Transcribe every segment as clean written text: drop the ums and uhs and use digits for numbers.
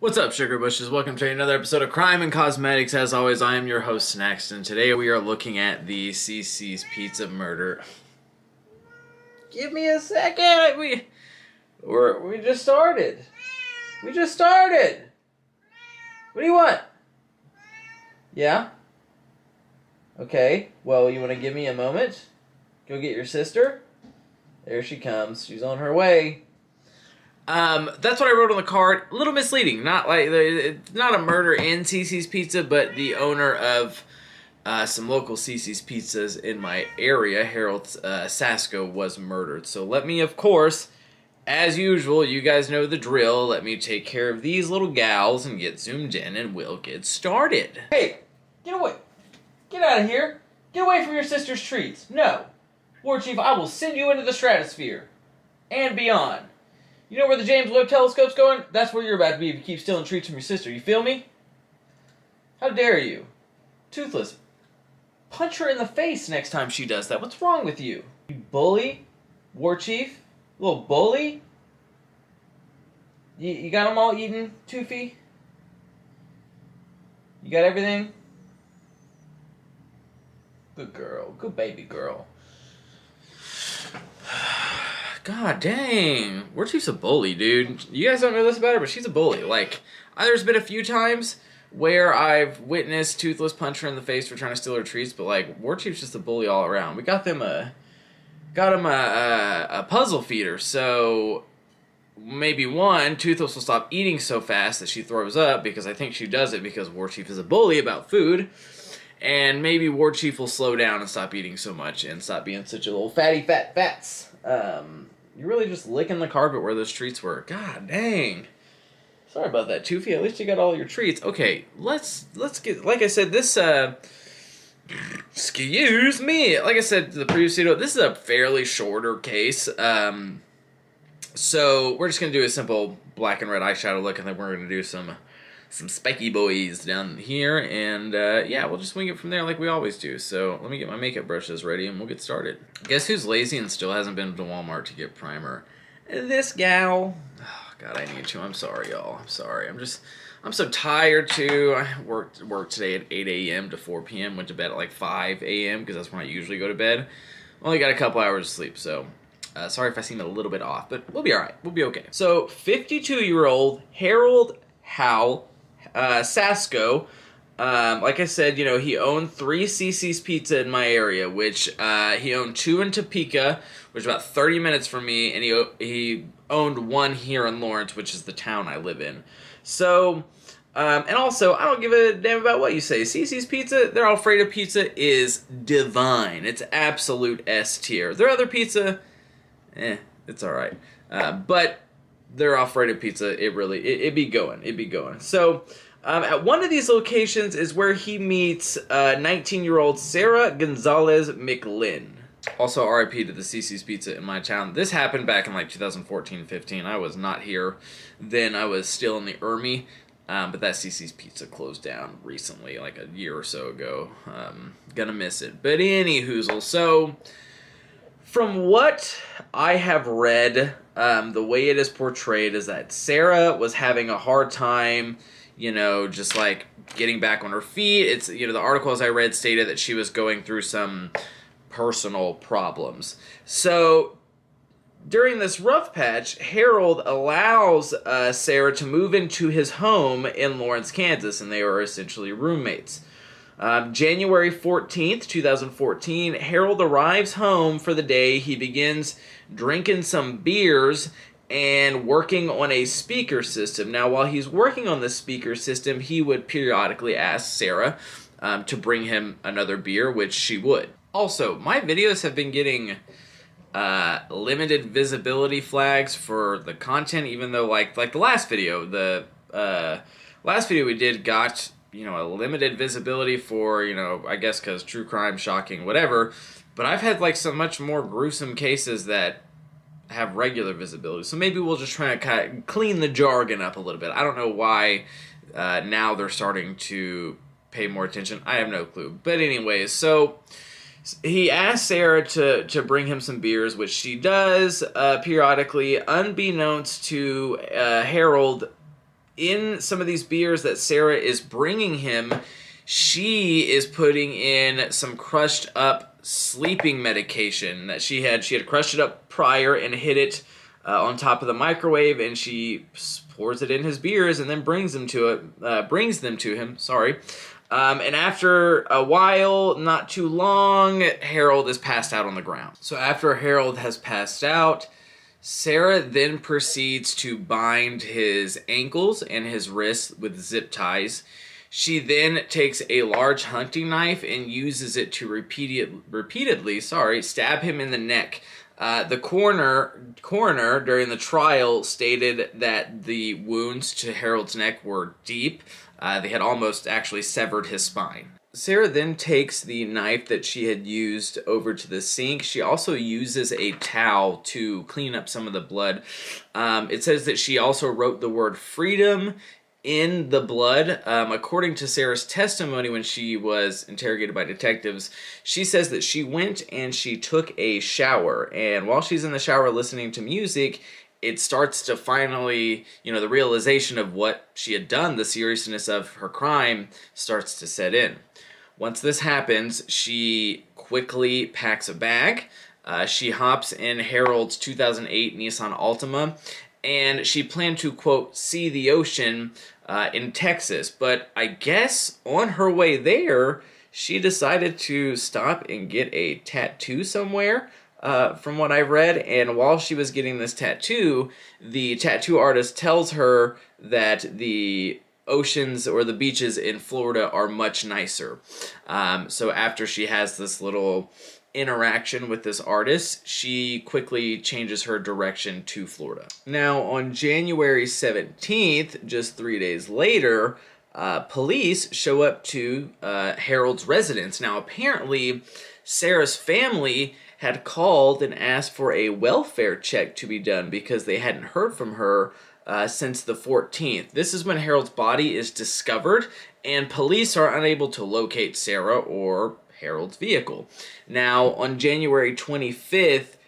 What's up, Sugar Bushes? Welcome to another episode of Crime and Cosmetics. As always, I am your host, Snacks, and today we are looking at the CC's Pizza murder. Give me a second! We just started. We just started! What do you want? Yeah? Okay, well, you want to give me a moment? Go get your sister? There she comes. She's on her way. That's what I wrote on the card. A little misleading. Not like it's not a murder in CC's Pizza, but the owner of some local CC's Pizzas in my area, Harold Sasko, was murdered. So let me, of course, as usual, you guys know the drill. Let me take care of these little gals and get zoomed in, and we'll get started. Hey, get away! Get out of here! Get away from your sister's treats! No, War Chief, I will send you into the stratosphere and beyond. You know where the James Webb Telescope's going? That's where you're about to be if you keep stealing treats from your sister. You feel me? How dare you? Toothless. Punch her in the face next time she does that. What's wrong with you? You bully? War Chief? Little bully? You got them all eaten, Toofy? You got everything? Good girl. Good baby girl. God dang. War Chief's a bully, dude. You guys don't know this about her, but she's a bully. Like, there's been a few times where I've witnessed Toothless punch her in the face for trying to steal her treats, but, like, War Chief's just a bully all around. We got him a puzzle feeder, so maybe one, Toothless will stop eating so fast that she throws up, because I think she does it because War Chief is a bully about food, and maybe War Chief will slow down and stop eating so much and stop being such a little fatty fats. You're really just licking the carpet where those treats were. God dang. Sorry about that, Toofy. At least you got all your treats. Okay, let's get, like I said, this, excuse me. Like I said, the previous video, this is a fairly shorter case. So we're just going to do a simple black and red eyeshadow look, and then we're going to do some spiky boys down here, and yeah, we'll just wing it from there like we always do. So let me get my makeup brushes ready and we'll get started. Guess who's lazy and still hasn't been to Walmart to get primer? This gal. Oh, God, I need to. I'm sorry, y'all. I'm sorry. I'm so tired, too. I worked today at 8 a.m. to 4 p.m. Went to bed at like 5 a.m. because that's when I usually go to bed. Only got a couple hours of sleep, so sorry if I seem a little bit off, but we'll be all right. We'll be okay. So 52-year-old Harold Sasko, like I said, you know, he owned 3 CC's Pizza in my area, which he owned 2 in Topeka, which is about 30 minutes from me, and he owned 1 here in Lawrence, which is the town I live in. So, and also, I don't give a damn about what you say. CC's Pizza, their Alfredo pizza is divine. It's absolute S tier. Their other pizza, it's alright. But their Alfredo pizza, it'd be going. It'd be going. So, at one of these locations is where he meets 19-year-old Sarah Gonzalez McLinn. Also, RIP to the CC's Pizza in my town. This happened back in like 2014-15. I was not here then. I was still in the Army, but that CC's Pizza closed down recently, like a year or so ago. Gonna miss it. But anywhoozle, so from what I have read, the way it is portrayed is that Sarah was having a hard time, you know, just like getting back on her feet. It's, you know, the articles I read stated that she was going through some personal problems. So during this rough patch, Harold allows Sarah to move into his home in Lawrence, Kansas, and they are essentially roommates. January 14th, 2014, Harold arrives home for the day. He begins drinking some beers and working on a speaker system. Now, while he's working on the speaker system, he would periodically ask Sarah to bring him another beer, which she would. Also, my videos have been getting limited visibility flags for the content, even though, like the last video, last video we did got, you know, a limited visibility for, you know, I guess because true crime, shocking, whatever. But I've had, like, some much more gruesome cases that have regular visibility. So maybe we'll just try to kind of clean the jargon up a little bit. I don't know why now they're starting to pay more attention. I have no clue. But anyways, so he asks Sarah to bring him some beers, which she does periodically. Unbeknownst to Harold, in some of these beers that Sarah is bringing him, she is putting in some crushed up sleeping medication that she had crushed it up prior and hid it on top of the microwave, and she pours it in his beers and then brings them to him. Sorry. And after a while, not too long, Harold is passed out on the ground. So after Harold has passed out, Sarah then proceeds to bind his ankles and his wrists with zip ties. She then takes a large hunting knife and uses it to repeatedly stab him in the neck. The coroner during the trial stated that the wounds to Harold's neck were deep. They had almost actually severed his spine. Sarah then takes the knife that she had used over to the sink. She also uses a towel to clean up some of the blood. It says that she also wrote the word freedom in the blood. According to Sarah's testimony when she was interrogated by detectives, she says that she went and she took a shower, and while she's in the shower listening to music, it starts to finally, the realization of what she had done, the seriousness of her crime, starts to set in. Once this happens, she quickly packs a bag. She hops in Harold's 2008 Nissan Altima, and she planned to, quote, see the ocean in Texas. But I guess on her way there, she decided to stop and get a tattoo somewhere, from what I've read. And while she was getting this tattoo, the tattoo artist tells her that the oceans or the beaches in Florida are much nicer. So after she has this little interaction with this artist, she quickly changes her direction to Florida. Now, on January 17th, just 3 days later, police show up to Harold's residence. Now, apparently, Sarah's family had called and asked for a welfare check to be done because they hadn't heard from her since the 14th. This is when Harold's body is discovered, and police are unable to locate Sarah or Harold's vehicle. Now, on January 25th,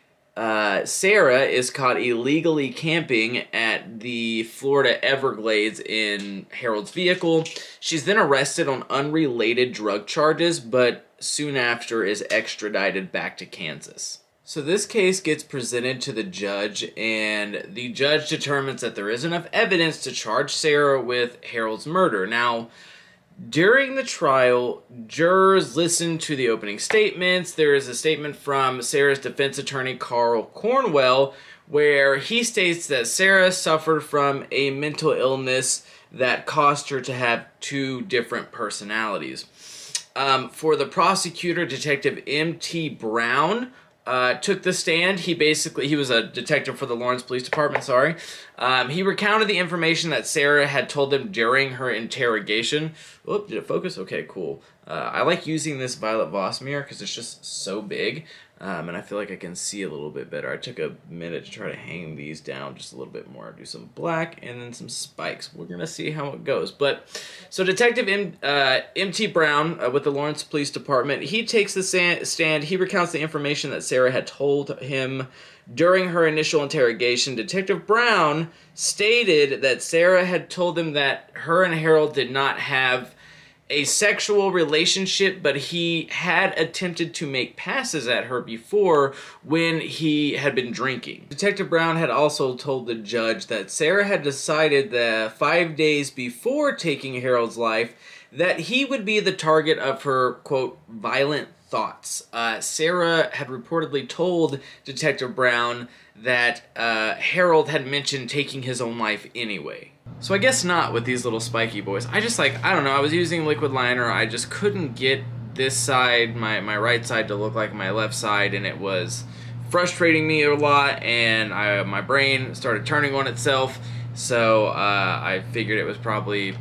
Sarah is caught illegally camping at the Florida Everglades in Harold's vehicle. She's then arrested on unrelated drug charges, but soon after is extradited back to Kansas. So this case gets presented to the judge, and the judge determines that there is enough evidence to charge Sarah with Harold's murder. Now, during the trial, jurors listened to the opening statements. There is a statement from Sarah's defense attorney, Carl Cornwell, where he states that Sarah suffered from a mental illness that caused her to have two different personalities. For the prosecutor, Detective M.T. Brown took the stand. He was a detective for the Lawrence Police Department, he recounted the information that Sarah had told him during her interrogation. Oh, did it focus? Okay, cool. I like using this Violet Voss mirror because it's just so big, and I feel like I can see a little bit better. I took a minute to try to hang these down just a little bit more. Do some black and then some spikes. We're going to see how it goes. So Detective M.T. Brown with the Lawrence Police Department, he takes the stand. He recounts the information that Sarah had told him during her initial interrogation. Detective Brown stated that Sarah had told him that her and Harold did not have a sexual relationship, but he had attempted to make passes at her before when he had been drinking. Detective Brown had also told the judge that Sarah had decided that 5 days before taking Harold's life that he would be the target of her, quote, violent thoughts. Sarah had reportedly told Detective Brown that Harold had mentioned taking his own life anyway. So I guess not with these little spiky boys. I don't know, I was using liquid liner, I just couldn't get this side, my right side, to look like my left side, and it was frustrating me a lot, and my brain started turning on itself, so I figured it was probably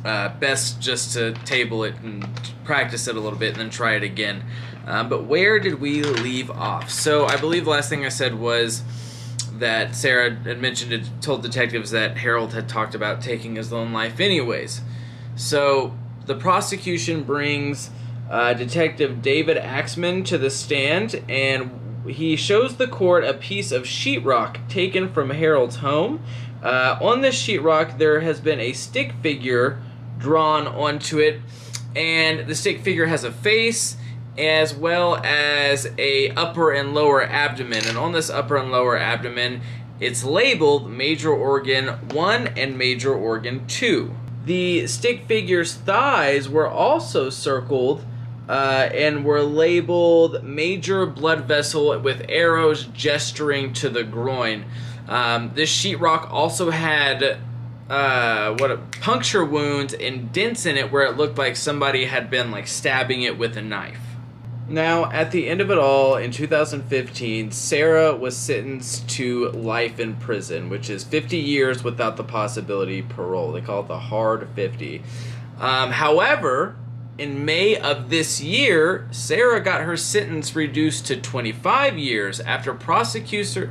best just to table it and practice it a little bit and then try it again. But where did we leave off? So I believe the last thing I said was that Sarah had told detectives that Harold had talked about taking his own life anyways. So the prosecution brings Detective David Axman to the stand, and he shows the court a piece of sheetrock taken from Harold's home, On this sheetrock, there has been a stick figure drawn onto it, and the stick figure has a face as well as a upper and lower abdomen. And on this upper and lower abdomen, it's labeled Major Organ 1 and Major Organ 2. The stick figure's thighs were also circled and were labeled Major Blood Vessel with arrows gesturing to the groin. This sheetrock also had puncture wounds and dents in it where it looked like somebody had been like stabbing it with a knife. Now, at the end of it all, in 2015, Sarah was sentenced to life in prison, which is 50 years without the possibility of parole. They call it the hard 50. However, in May of this year, Sarah got her sentence reduced to 25 years after prosecutors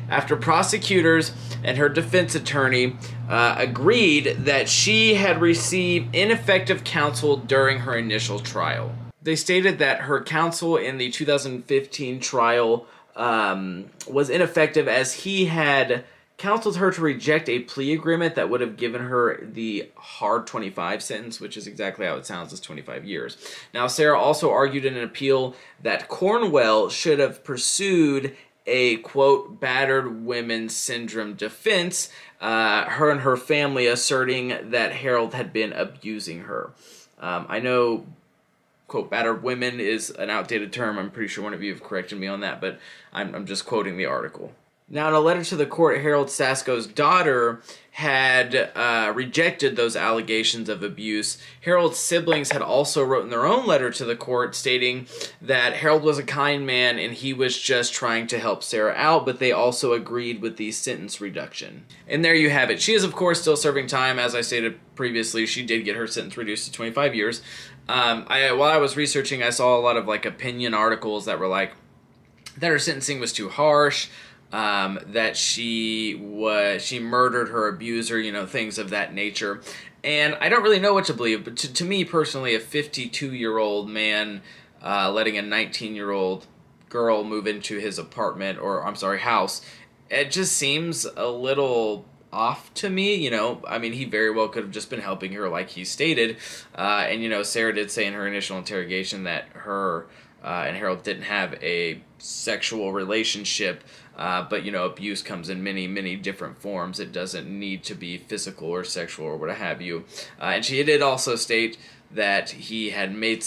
and her defense attorney agreed that she had received ineffective counsel during her initial trial. They stated that her counsel in the 2015 trial was ineffective as he had counseled her to reject a plea agreement that would have given her the hard 25 sentence, which is exactly how it sounds, as 25 years. Now, Sarah also argued in an appeal that Cornwell should have pursued a, quote, battered women syndrome defense, her and her family asserting that Harold had been abusing her. I know, quote, battered women is an outdated term. I'm pretty sure one of you have corrected me on that, but I'm just quoting the article. Now, in a letter to the court, Harold Sasko's daughter had rejected those allegations of abuse. Harold's siblings had also written their own letter to the court stating that Harold was a kind man and he was just trying to help Sarah out, but they also agreed with the sentence reduction. And there you have it. She is, of course, still serving time. As I stated previously, she did get her sentence reduced to 25 years. While I was researching, I saw a lot of like opinion articles that were like that her sentencing was too harsh, that she murdered her abuser, you know, things of that nature. And I don't really know what to believe, but to me personally, a 52-year-old man letting a 19-year-old girl move into his apartment, or I'm sorry, house, it just seems a little off to me. You know, I mean, he very well could have just been helping her like he stated. And, you know, Sarah did say in her initial interrogation that her and Harold didn't have a sexual relationship, but, you know, abuse comes in many, many different forms. It doesn't need to be physical or sexual or what have you. And she did also state that he had made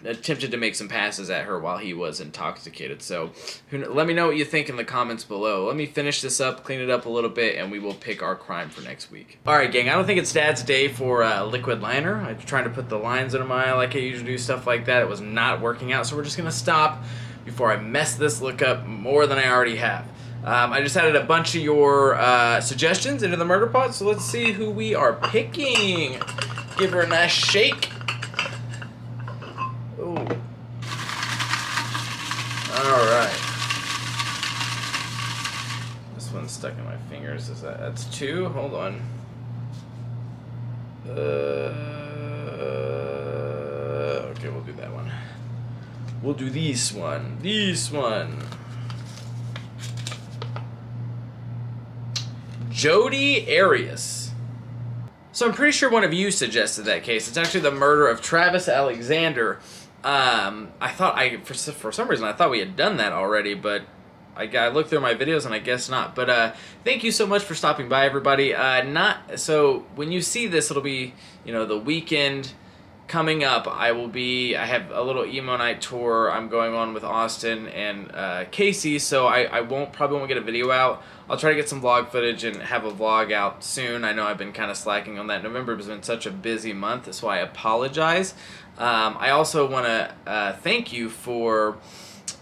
attempted to make some passes at her while he was intoxicated. So let me know what you think in the comments below. Let me finish this up, clean it up a little bit, and we will pick our crime for next week. Alright, gang, I don't think it's Dad's day for liquid liner. I'm trying to put the lines under my eye like I usually do, stuff like that. It was not working out, so we're just going to stop before I mess this look up more than I already have. I just added a bunch of your suggestions into the murder pot, so let's see who we are picking. Give her a nice shake. Ooh. Alright. This one's stuck in my fingers. That's two? Hold on. Okay, we'll do that one. We'll do this one. This one. Jodi Arias. So I'm pretty sure one of you suggested that case. It's actually the murder of Travis Alexander. For some reason I thought we had done that already, but I looked through my videos and I guess not. But thank you so much for stopping by, everybody. So when you see this, it'll be, you know, the weekend coming up. I have a little emo night tour I'm going on with Austin and Casey, so I probably won't get a video out. I'll try to get some vlog footage and have a vlog out soon. I know I've been kind of slacking on that. November has been such a busy month, so I apologize. I also want to thank you for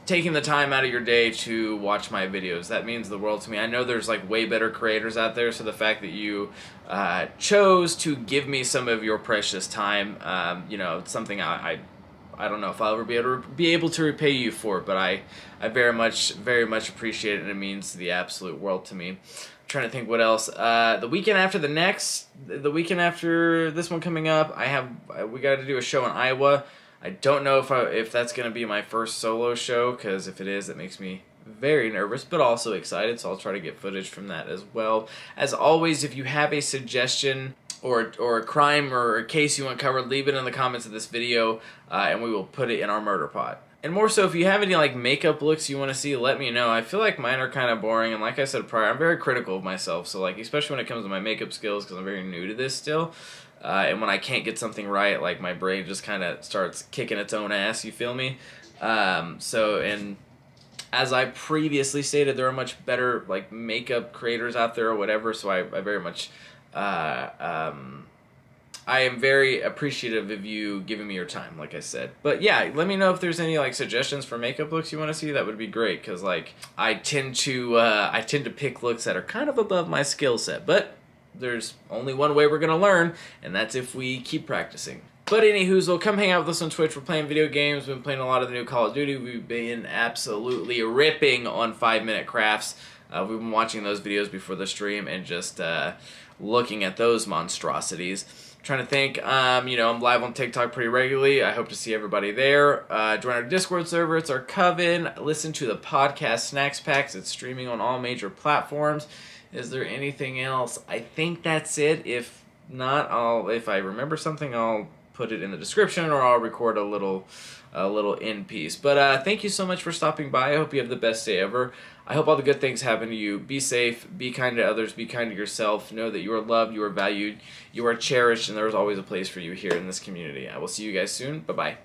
taking the time out of your day to watch my videos. That means the world to me. I know there's like way better creators out there, so the fact that you chose to give me some of your precious time, you know, it's something I don't know if I'll ever be able to repay you for it, but I very much appreciate it, and it means the absolute world to me. I'm trying to think what else. The weekend after this one coming up, we got to do a show in Iowa. I don't know if that's going to be my first solo show, because if it is, it makes me very nervous, but also excited, so I'll try to get footage from that as well. As always, if you have a suggestion or a crime or a case you want covered, leave it in the comments of this video, and we will put it in our murder pot. And more so, if you have any like makeup looks you want to see, let me know. I feel like mine are kind of boring, and like I said prior, I'm very critical of myself, so like especially when it comes to my makeup skills, because I'm very new to this still. And when I can't get something right, like my brain just kind of starts kicking its own ass, you feel me? And as I previously stated, there are much better like makeup creators out there or whatever, so I very much I am very appreciative of you giving me your time, like I said. But yeah, let me know if there's any like suggestions for makeup looks you want to see. That would be great, because like I tend to pick looks that are kind of above my skill set. But there's only one way we're gonna learn, and that's if we keep practicing. But anywho, come hang out with us on Twitch. We're playing video games. We've been playing a lot of the new Call of Duty. We've been absolutely ripping on 5-minute crafts. We've been watching those videos before the stream and just looking at those monstrosities. Trying to think, you know, I'm live on TikTok pretty regularly. I hope to see everybody there. Join our Discord server. It's our coven. Listen to the podcast Snacks Packs. It's streaming on all major platforms. Is there anything else? I think that's it. If not, if I remember something, I'll put it in the description, or I'll record a little end piece. But thank you so much for stopping by. I hope you have the best day ever. I hope all the good things happen to you. Be safe, be kind to others, be kind to yourself. Know that you are loved, you are valued, you are cherished, and there is always a place for you here in this community. I will see you guys soon. Bye-bye.